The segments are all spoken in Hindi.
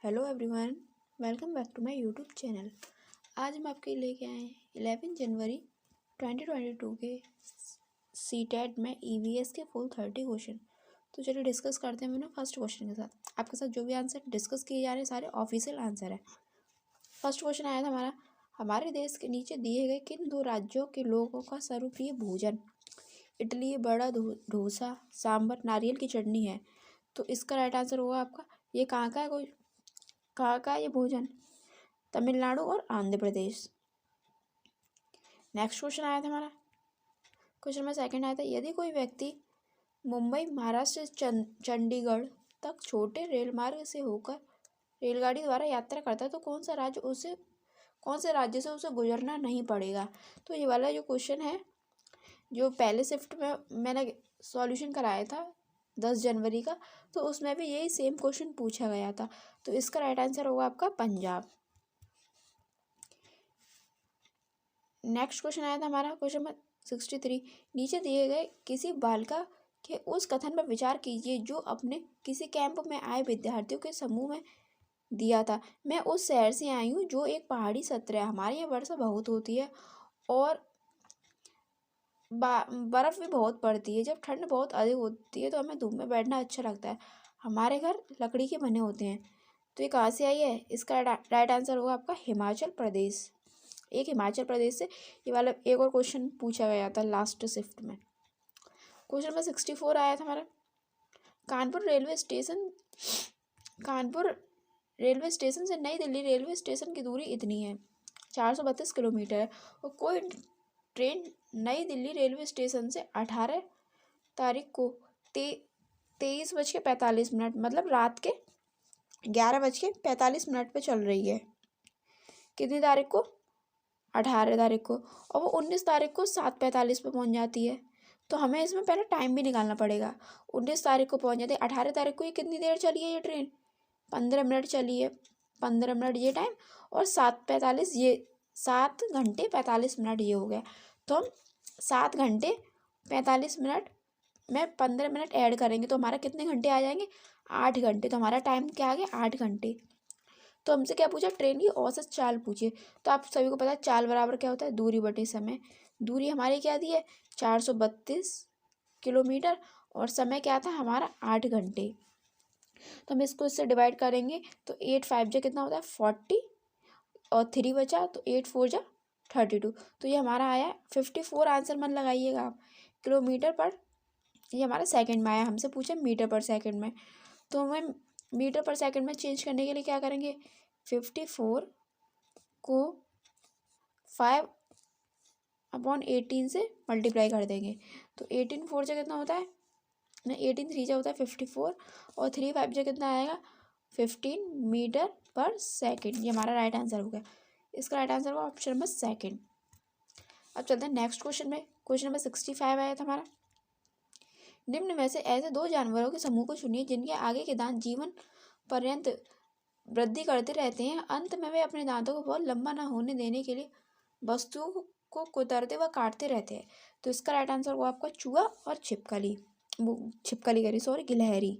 Hello everyone, welcome back to my YouTube channel. आज हम आपके लेके आए हैं 11 जनवरी 2022 के सीटेट में ईवीएस के फुल 30 क्वेश्चन। तो चलिए डिस्कस करते हैं। मैंने फर्स्ट क्वेश्चन के साथ आपके साथ जो भी आंसर डिस्कस किए जा रहे हैं सारे ऑफिशियल आंसर है। फर्स्ट क्वेश्चन आया था हमारा, हमारे देश के नीचे दिए गए किन दो राज्यों के लोगों का सर्वप्रिय भोजन इडली, बड़ा डोसा, सांभर, नारियल की चटनी है? तो इसका राइट आंसर होगा आपका, ये कहाँ का है, कहाँ का है ये भोजन? तमिलनाडु और आंध्र प्रदेश। नेक्स्ट क्वेश्चन आया था हमारा, क्वेश्चन में सेकंड आया था, यदि कोई व्यक्ति मुंबई महाराष्ट्र से चंडीगढ़ तक छोटे रेल मार्ग से होकर रेलगाड़ी द्वारा यात्रा करता है तो कौन से राज्य से उसे गुजरना नहीं पड़ेगा? तो ये वाला जो क्वेश्चन है जो पहले शिफ्ट में मैंने सॉल्यूशन कराया था 10 जनवरी का, तो उसमें भी यही सेम क्वेश्चन पूछा गया था। तो इसका राइट आंसर होगा आपका पंजाब। नेक्स्ट क्वेश्चन आया था हमारा, क्वेश्चन नंबर 63, नीचे दिए गए किसी बालिका के उस कथन पर विचार कीजिए जो अपने किसी कैंप में आए विद्यार्थियों के समूह में दिया था। मैं उस शहर से आई हूँ जो एक पहाड़ी सत्र है, हमारे यहाँ वर्षा बहुत होती है और बर्फ़ भी बहुत पड़ती है। जब ठंड बहुत अधिक होती है तो हमें धूप में बैठना अच्छा लगता है। हमारे घर लकड़ी के बने होते हैं। तो ये कहाँ से आई है? इसका राइट आंसर होगा आपका हिमाचल प्रदेश। एक हिमाचल प्रदेश से ये वाला एक और क्वेश्चन पूछा गया था लास्ट शिफ्ट में। क्वेश्चन नंबर 64 आया था हमारा, कानपुर रेलवे स्टेशन से नई दिल्ली रेलवे स्टेशन की दूरी इतनी है, 432 किलोमीटर है, और कोई ट्रेन नई दिल्ली रेलवे स्टेशन से 18 तारीख को 23:45 मतलब रात के 11:45 पे चल रही है। कितनी तारीख को? 18 तारीख को, और वो 19 तारीख को 7:45 पे पहुंच जाती है। तो हमें इसमें पहले टाइम भी निकालना पड़ेगा। 19 तारीख को पहुंच जाती है, 18 तारीख को ये कितनी देर चली है ये ट्रेन? 15 मिनट चली है, 15 मिनट ये टाइम, और 7:45 ये 7 घंटे 45 मिनट ये हो गया। तो हम 7 घंटे 45 मिनट में 15 मिनट ऐड करेंगे तो हमारा कितने घंटे आ जाएंगे? 8 घंटे। तो हमारा टाइम क्या आ गया? 8 घंटे। तो हमसे क्या पूछा? ट्रेन की औसत चाल पूछिए। तो आप सभी को पता है चाल बराबर क्या होता है? दूरी बटे समय। दूरी हमारी क्या दी है? 432 किलोमीटर, और समय क्या था हमारा? 8 घंटे। तो हम इसको इससे डिवाइड करेंगे तो 8 5 जा कितना होता है? 40, और 3 बचा तो 8 4 जा 32। तो ये हमारा आया 54 आंसर मन लगाइएगा आप। किलोमीटर पर, ये हमारा सेकंड में आया, हमसे पूछे मीटर पर सेकंड में। तो हमें मीटर पर सेकंड में चेंज करने के लिए क्या करेंगे? 54 को 5/18 से मल्टीप्लाई कर देंगे। तो 18 4 जा कितना होता है? 18 3 जा होता है 54, और 3 5 जा कितना आएगा? 15 मीटर पर सेकंड। ये हमारा राइट आंसर हो गया। इसका राइट आंसर होगा ऑप्शन नंबर सेकंड। अब चलते हैं नेक्स्ट क्वेश्चन में। क्वेश्चन नंबर 65 आया था हमारा, निम्न में से ऐसे 2 जानवरों के समूह को चुनिए जिनके आगे के दांत जीवन पर्यंत वृद्धि करते रहते हैं, अंत में वे अपने दांतों को बहुत लंबा ना होने देने के लिए वस्तुओं को कुतरते व काटते रहते हैं। तो इसका राइट आंसर होगा आपका चूहा और गिलहरी।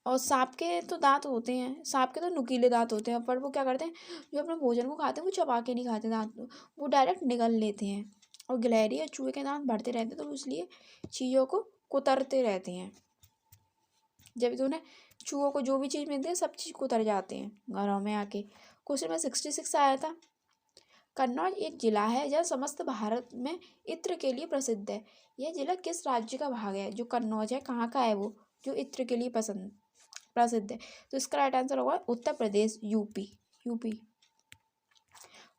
और सांप के तो दांत होते हैं, सांप के तो नुकीले दांत होते हैं, पर वो क्या करते हैं, जो अपने भोजन को खाते हैं वो चबा के नहीं खाते दांत, वो डायरेक्ट निगल लेते हैं। और गिलहरी और चूहे के दांत बढ़ते रहते हैं, तो इसलिए चीज़ों को कुतरते रहते हैं। जब भी उन्हें चूहों को जो भी चीज़ मिलती है सब चीज़ कुतर जाते हैं घरों में आके। क्वेश्चन में 66 आया था, कन्नौज एक जिला है जहाँ समस्त भारत में इत्र के लिए प्रसिद्ध है। यह जिला किस राज्य का भाग है? जो कन्नौज है कहाँ का है वो, जो इत्र के लिए प्रसिद्ध है? तो इसका राइट आंसर होगा उत्तर प्रदेश, यूपी।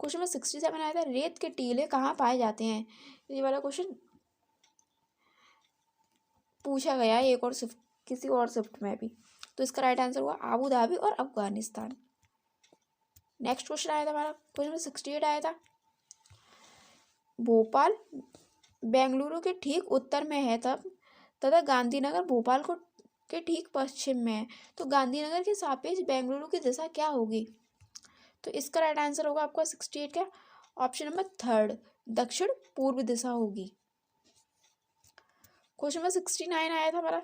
क्वेश्चन में 67 आया था, रेत के टीले कहाँ पाए जाते हैं? ये वाला क्वेश्चन पूछा गया है एक और शिफ्ट, किसी और शिफ्ट में भी। तो इसका राइट आंसर हुआ आबू धाबी और अफगानिस्तान। नेक्स्ट क्वेश्चन आया था हमारा, क्वेश्चन में 68 आया था, भोपाल बेंगलुरु के ठीक उत्तर में है तथा गांधीनगर भोपाल के ठीक पश्चिम में है। तो गांधीनगर के सापेक्ष बेंगलुरु की दिशा क्या होगी? तो इसका राइट आंसर होगा आपका 68 का ऑप्शन नंबर थर्ड, दक्षिण पूर्व दिशा होगी। क्वेश्चन नंबर 69 आया था हमारा,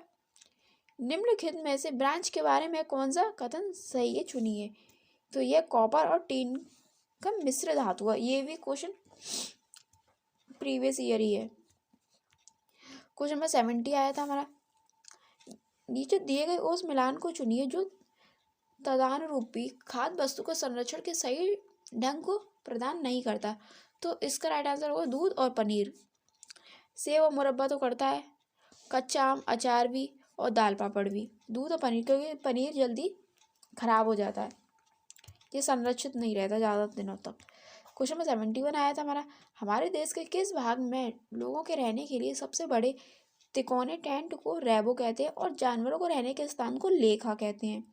निम्नलिखित में से ब्रांच के बारे में कौन सा कथन सही है, चुनिए। तो यह कॉपर और टीन का मिश्र धातु है। ये भी क्वेश्चन प्रीवियस ईयर ही है। क्वेश्चन नंबर 70 आया था हमारा, नीचे दिए गए उस मिलान को चुनिए जो तदानुरूपी खाद्य वस्तु को संरक्षण के सही ढंग को प्रदान नहीं करता। तो इसका राइट आंसर होगा दूध और पनीर। सेव और मुरब्बा तो करता है, कच्चा आम, अचार भी और दाल पापड़ भी। दूध और पनीर, क्योंकि पनीर जल्दी खराब हो जाता है, ये संरक्षित नहीं रहता ज़्यादा दिनों तक। क्वेश्चन नंबर 71 आया था हमारा, हमारे देश के किस भाग में लोगों के रहने के लिए सबसे बड़े तिकोने टेंट को रैबो कहते हैं और जानवरों को रहने के स्थान को लेखा कहते हैं।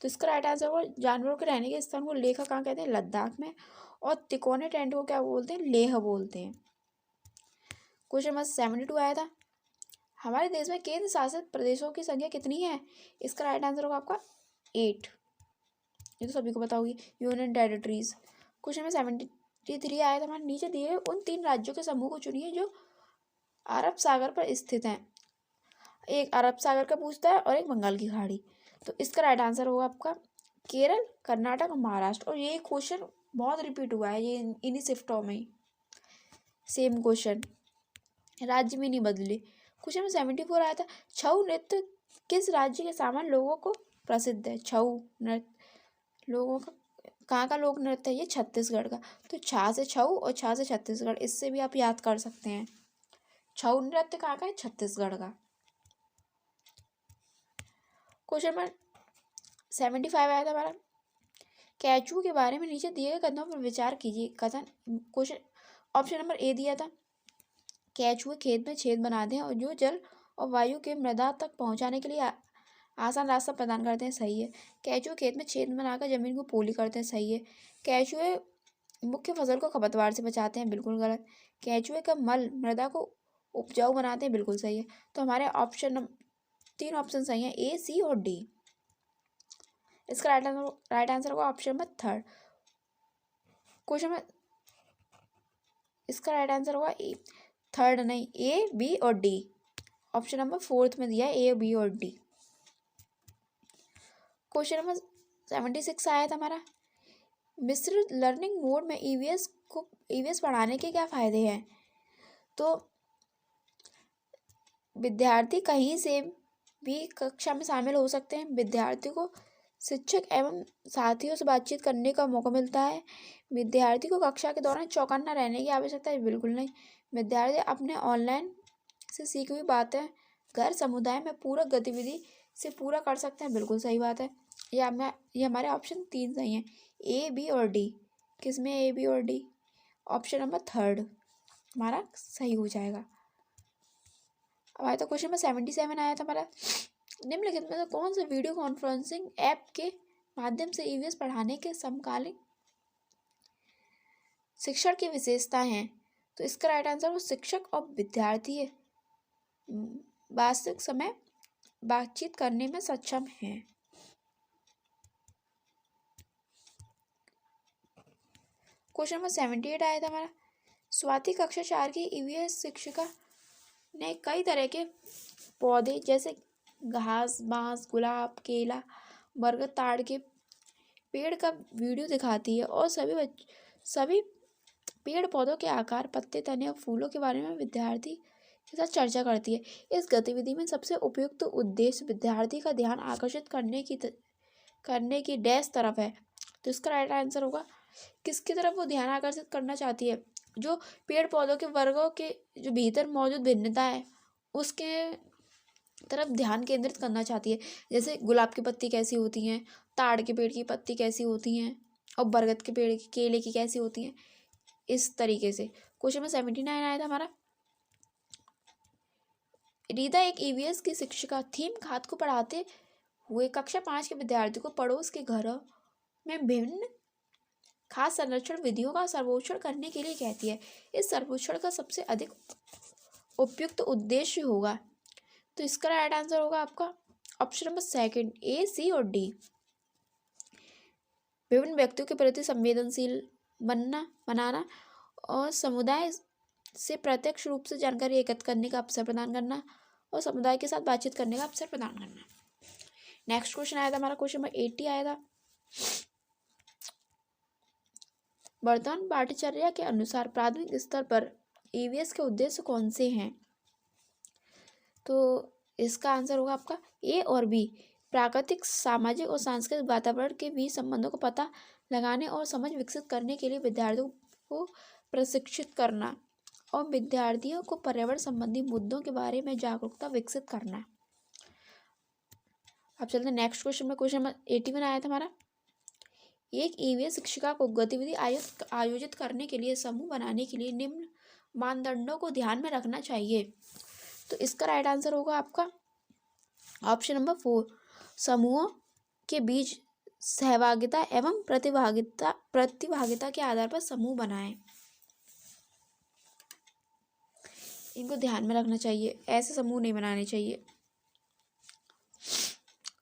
तो इसका राइट आंसर होगा जानवरों के रहने के स्थान को लेखा कहाँ कहते हैं, लद्दाख में, और तिकोने टेंट को क्या बोलते हैं, लेह बोलते हैं। क्वेश्चन नंबर 72 आया था, हमारे देश में केंद्र शासित प्रदेशों की संख्या कितनी है। इसका राइट आंसर होगा आपका 8। ये तो सभी को पता होगी, यूनियन टेरिटरीज। क्वेश्चन में 73 आया था हमारे, नीचे दिए उन 3 राज्यों के समूह को चुनिए जो अरब सागर पर स्थित हैं। एक अरब सागर का पूछता है और एक बंगाल की खाड़ी। तो इसका राइट आंसर होगा आपका केरल, कर्नाटक और महाराष्ट्र। और ये क्वेश्चन बहुत रिपीट हुआ है, ये इन्हीं शिफ्टों में सेम क्वेश्चन, राज्य में नहीं बदले। क्वेश्चन में 74 आया था, छऊ नृत्य किस राज्य के सामान्य लोगों को प्रसिद्ध है। छऊ नृत्य लोगों का कहाँ का लोक नृत्य है, ये छत्तीसगढ़ का। तो छा से छऊ और छा से छत्तीसगढ़, इससे भी आप याद कर सकते हैं। छऊ नृत्य कहाँ का है, छत्तीसगढ़ का। क्वेश्चन नंबर 75 आया था हमारा, कैचू के बारे में नीचे दिए गए कथनों पर विचार कीजिए। कथन क्वेश्चन ऑप्शन नंबर ए दिया था, कैचुए खेत में छेद बनाते हैं और जो जल और वायु के मृदा तक पहुंचाने के लिए आसान रास्ता प्रदान करते हैं, सही है। कैचुए खेत में छेद बनाकर जमीन को पोली करते हैं, सही है। कैचुए मुख्य फसल को खरपतवार से बचाते हैं, बिल्कुल गलत। कैचुए का मल मृदा को उपजाऊ बनाते हैं, बिल्कुल सही है। तो हमारे ऑप्शन 3 ऑप्शन सही हैं, ए, सी और डी। इसका राइट आंसर होगा ऑप्शन नंबर 3। क्वेश्चन में इसका राइट आंसर होगा ए, 3 नहीं, ए, बी और डी। ऑप्शन नंबर 4 में दिया है ए, बी और डी। क्वेश्चन नंबर 76 आया था हमारा, मिश्र लर्निंग मोड में ईवीएस पढ़ाने के क्या फायदे हैं। तो विद्यार्थी कहीं से भी कक्षा में शामिल हो सकते हैं, विद्यार्थी को शिक्षक एवं साथियों से बातचीत करने का मौका मिलता है, विद्यार्थी को कक्षा के दौरान चौकन्ना रहने की आवश्यकता है, बिल्कुल नहीं। विद्यार्थी अपने ऑनलाइन से सीखी हुई बातें घर समुदाय में पूरक गतिविधि से पूरा कर सकते हैं, बिल्कुल सही बात है। ये हमारे ऑप्शन 3 सही हैं, ए, बी और डी। किसमें ए, बी और डी, ऑप्शन नंबर 3 हमारा सही हो जाएगा। अब आया तो क्वेश्चन नंबर 77 आया था हमारा, निम्नलिखित में से कौन सा वीडियो कॉन्फ्रेंसिंग ऐप के माध्यम से ईवीएस पढ़ाने के समकालीन शिक्षण की विशेषताएं हैं। तो इसका राइट आंसर वो शिक्षक और विद्यार्थी वास्तविक समय बातचीत करने में सक्षम हैं। क्वेश्चन नंबर 78 आया था हमारा, स्वाति कक्षा 4 की ईवीएस शिक्षिका ने कई तरह के पौधे जैसे घास, बांस, गुलाब, केला, बरगद, ताड़ के पेड़ का वीडियो दिखाती है और सभी पेड़ पौधों के आकार, पत्ते, तने और फूलों के बारे में विद्यार्थी के साथ चर्चा करती है। इस गतिविधि में सबसे उपयुक्त उद्देश्य विद्यार्थी का ध्यान आकर्षित करने की डैश तरफ है। तो इसका राइट आंसर होगा किसकी तरफ वो ध्यान आकर्षित करना चाहती है, जो पेड़ पौधों के वर्गों के जो भीतर मौजूद भिन्नता है उसके तरफ ध्यान केंद्रित करना चाहती है। जैसे गुलाब की पत्ती कैसी होती हैं, ताड़ के पेड़ की पत्ती कैसी होती हैं और बरगद के पेड़ की, केले की कैसी होती हैं, इस तरीके से। क्वेश्चन में 79 आया था हमारा, रीता एक ईवीएस की शिक्षिका थीम खाद को पढ़ाते हुए कक्षा 5 के विद्यार्थियों को पड़ोस के घरों में विभिन्न खाद संरक्षण विधियों का सर्वेक्षण करने के लिए कहती है। इस सर्वेक्षण का सबसे अधिक उपयुक्त उद्देश्य होगा। तो इसका राइट आंसर होगा आपका ऑप्शन नंबर 2, ए, सी और डी। विभिन्न व्यक्तियों के प्रति संवेदनशील बनाना और समुदाय से प्रत्यक्ष रूप से जानकारी एकत्र करने का अवसर प्रदान करना और समुदाय के साथ बातचीत करने का अवसर प्रदान करना। नेक्स्ट क्वेश्चन आया था हमारा, क्वेश्चन नंबर 80 आया था, वर्तमान पाठ्यचर्या के अनुसार प्राथमिक स्तर पर ईवीएस के उद्देश्य कौन से हैं? तो इसका आंसर होगा आपका ए और बी। प्राकृतिक, सामाजिक और सांस्कृतिक वातावरण के बीच संबंधों को पता लगाने और समझ विकसित करने के लिए विद्यार्थियों को प्रशिक्षित करना और विद्यार्थियों को पर्यावरण संबंधी मुद्दों के बारे में जागरूकता विकसित करना। अब चलते हैं नेक्स्ट क्वेश्चन में। क्वेश्चन नंबर 81 आया था हमारा, एक ईवीएस शिक्षिका को गतिविधि आयोजित करने के लिए समूह बनाने के लिए निम्न मानदंडों को ध्यान में रखना चाहिए। तो इसका राइट आंसर होगा आपका ऑप्शन नंबर 4, समूहों के बीच सहभागिता एवं प्रतिभागिता के आधार पर समूह बनाएं। इनको ध्यान में रखना चाहिए, ऐसे समूह नहीं बनाने चाहिए।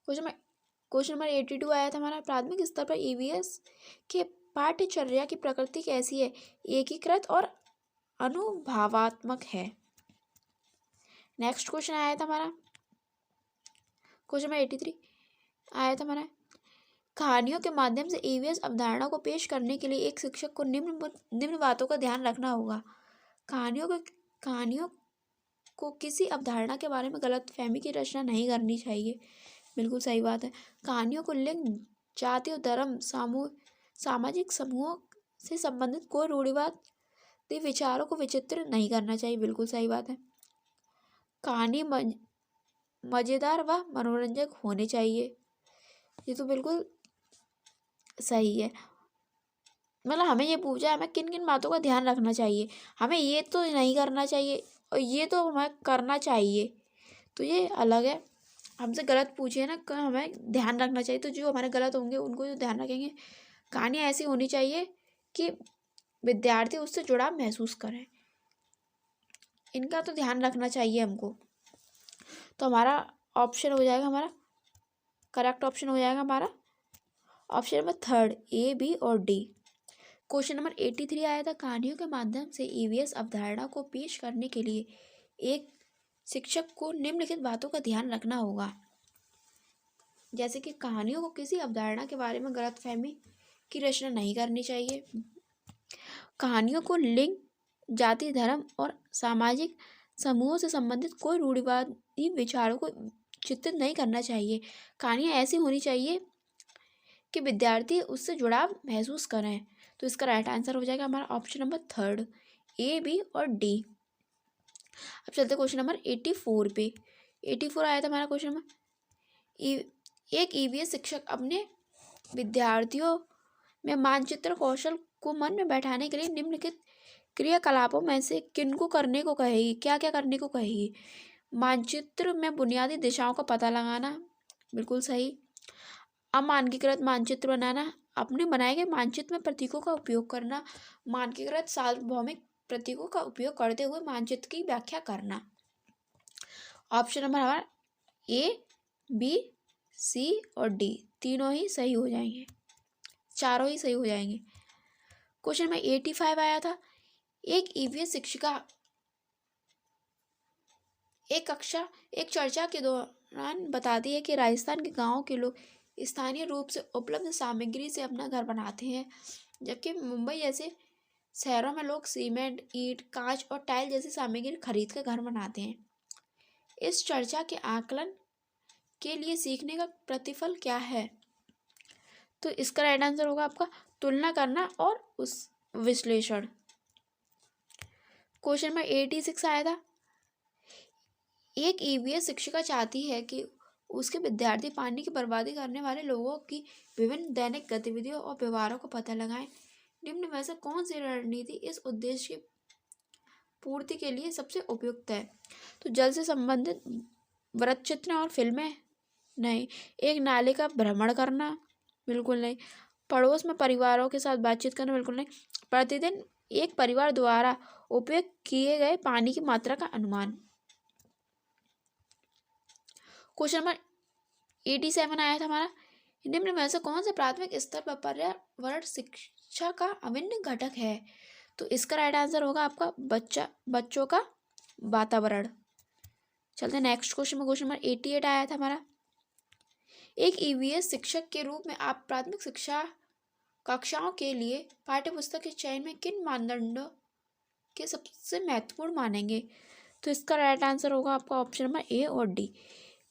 क्वेश्चन नंबर 82 आया था हमारा, प्राथमिक स्तर पर ईवीएस के पाठ्यचर्या की प्रकृति कैसी है? एकीकृत और अनुभवात्मक है। नेक्स्ट क्वेश्चन आया था हमारा, क्वेश्चन नंबर 83 आया था हमारा, कहानियों के माध्यम से ईवीएस अवधारणा को पेश करने के लिए एक शिक्षक को निम्न बातों का ध्यान रखना होगा। कहानियों को किसी अवधारणा के बारे में गलतफहमी की रचना नहीं करनी चाहिए। बिल्कुल सही बात है। कहानियों को लिंग, जाति और धर्म, सामाजिक समूहों से संबंधित कोई रूढ़िवादी विचारों को विचित्र नहीं करना चाहिए। बिल्कुल सही बात है। कहानी मज़ेदार व मनोरंजक होने चाहिए। ये तो बिल्कुल सही है। मतलब हमें ये पूछा है हमें किन किन बातों का ध्यान रखना चाहिए, हमें ये तो नहीं करना चाहिए और ये तो हमें करना चाहिए, तो ये अलग है। हमसे गलत पूछिए ना, हमें ध्यान रखना चाहिए, तो जो हमारे गलत होंगे उनको जो ध्यान रखेंगे। कहानी ऐसी होनी चाहिए कि विद्यार्थी उससे जुड़ाव महसूस करें, इनका तो ध्यान रखना चाहिए हमको। तो हमारा ऑप्शन हो जाएगा, हमारा करेक्ट ऑप्शन हो जाएगा हमारा ऑप्शन नंबर 3, ए, बी और डी। क्वेश्चन नंबर 83 आया था, कहानियों के माध्यम से ईवीएस अवधारणा को पेश करने के लिए एक शिक्षक को निम्नलिखित बातों का ध्यान रखना होगा। जैसे कि कहानियों को किसी अवधारणा के बारे में गलतफहमी की रचना नहीं करनी चाहिए। कहानियों को लिंग, जाति, धर्म और सामाजिक समूहों से संबंधित कोई रूढ़िवादी विचारों को चित्रित नहीं करना चाहिए। कहानियाँ ऐसी होनी चाहिए कि विद्यार्थी उससे जुड़ाव महसूस करें। तो इसका राइट आंसर हो जाएगा हमारा ऑप्शन नंबर 3, ए, बी और डी। अब चलते क्वेश्चन नंबर 84 पे। 84 आया था हमारा क्वेश्चन नंबर, एक ईवीएस शिक्षक अपने विद्यार्थियों में मानचित्र कौशल को मन में बैठाने के लिए निम्नलिखित क्रियाकलापों में से किनको करने को कहेगी? क्या क्या करने को कहेगी? मानचित्र में बुनियादी दिशाओं का पता लगाना, बिल्कुल सही। अमानकीकृत मानचित्र बनाना, अपने बनाए गए मानचित्र में प्रतीकों का उपयोग करना, मानकीकृत सार्वभौमिक प्रतीकों का उपयोग करते हुए मानचित्र की व्याख्या करना। ऑप्शन नंबर हमारा ए, बी, सी और डी तीनों ही सही हो जाएंगे, चारों ही सही हो जाएंगे। क्वेश्चन नंबर 85 आया था, एक ईवीएस शिक्षिका एक चर्चा के दौरान बताती है कि राजस्थान के गांवों के लोग स्थानीय रूप से उपलब्ध सामग्री से अपना घर बनाते हैं, जबकि मुंबई जैसे शहरों में लोग सीमेंट, ईंट, कांच और टाइल जैसी सामग्री खरीद कर घर बनाते हैं। इस चर्चा के आकलन के लिए सीखने का प्रतिफल क्या है? तो इसका राइट आंसर होगा आपका तुलना करना और उस विश्लेषण। क्वेश्चन नंबर 86 आया था, एक ईवीएस शिक्षिका चाहती है कि उसके विद्यार्थी पानी की बर्बादी करने वाले लोगों की विभिन्न दैनिक गतिविधियों और व्यवहारों का पता लगाएं। निम्न में से कौन सी रणनीति इस उद्देश्य की पूर्ति के लिए सबसे उपयुक्त है? तो जल से संबंधित वृत्तचित्र और फिल्में नहीं, एक नाले का भ्रमण करना बिल्कुल नहीं, पड़ोस में परिवारों के साथ बातचीत करना बिल्कुल नहीं, प्रतिदिन एक परिवार द्वारा उपयोग किए गए पानी की मात्रा का अनुमान। क्वेश्चन नंबर 87 आया था हमारा, निम्न में से कौन से प्राथमिक स्तर पर पर्यावरण शिक्षा का अभिन्न घटक है? तो इसका राइट आंसर होगा आपका बच्चों का वातावरण। चलते हैं नेक्स्ट क्वेश्चन में। क्वेश्चन नंबर 88 आया था हमारा। एक ईवीएस शिक्षक के रूप में आप प्राथमिक शिक्षा कक्षाओं के लिए पाठ्यपुस्तक के चयन में किन मानदंडों के सबसे महत्वपूर्ण मानेंगे? तो इसका राइट आंसर होगा आपका ऑप्शन नंबर ए और डी।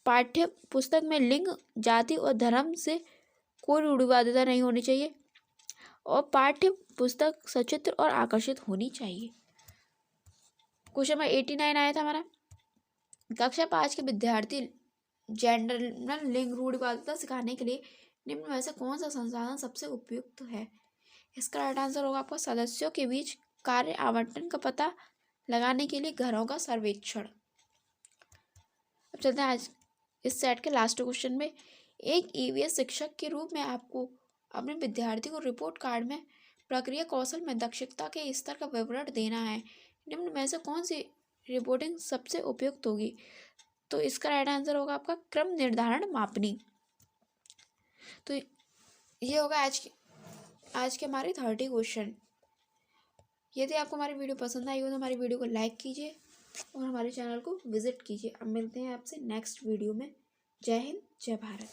पाठ्य पुस्तक में लिंग, जाति और धर्म से कोई रूढ़िवादिता नहीं होनी चाहिए और पाठ्य पुस्तक सचित्र और आकर्षित होनी चाहिए। क्वेश्चन नंबर 89 आया था हमारा। कक्षा 5 के विद्यार्थी जेंडर लिंग रूढ़िवादिता सिखाने के लिए निम्न में से कौन सा संसाधन सबसे उपयुक्त है? इसका राइट आंसर होगा आपका सदस्यों के बीच कार्य आवंटन का पता लगाने के लिए घरों का सर्वेक्षण। अब चलते हैं आज इस सेट के लास्ट क्वेश्चन में। एक ईवीएस शिक्षक के रूप में आपको अपने विद्यार्थी को रिपोर्ट कार्ड में प्रक्रिया कौशल में दक्षता के स्तर का विवरण देना है। निम्न में से कौन सी रिपोर्टिंग सबसे उपयुक्त होगी? तो इसका राइट आंसर होगा आपका क्रम निर्धारण मापनी। तो ये होगा आज के हमारे 30 क्वेश्चन। यदि आपको हमारी वीडियो पसंद आई हो तो हमारी वीडियो को लाइक कीजिए और हमारे चैनल को विजिट कीजिए। अब मिलते हैं आपसे नेक्स्ट वीडियो में। जय हिंद, जय भारत।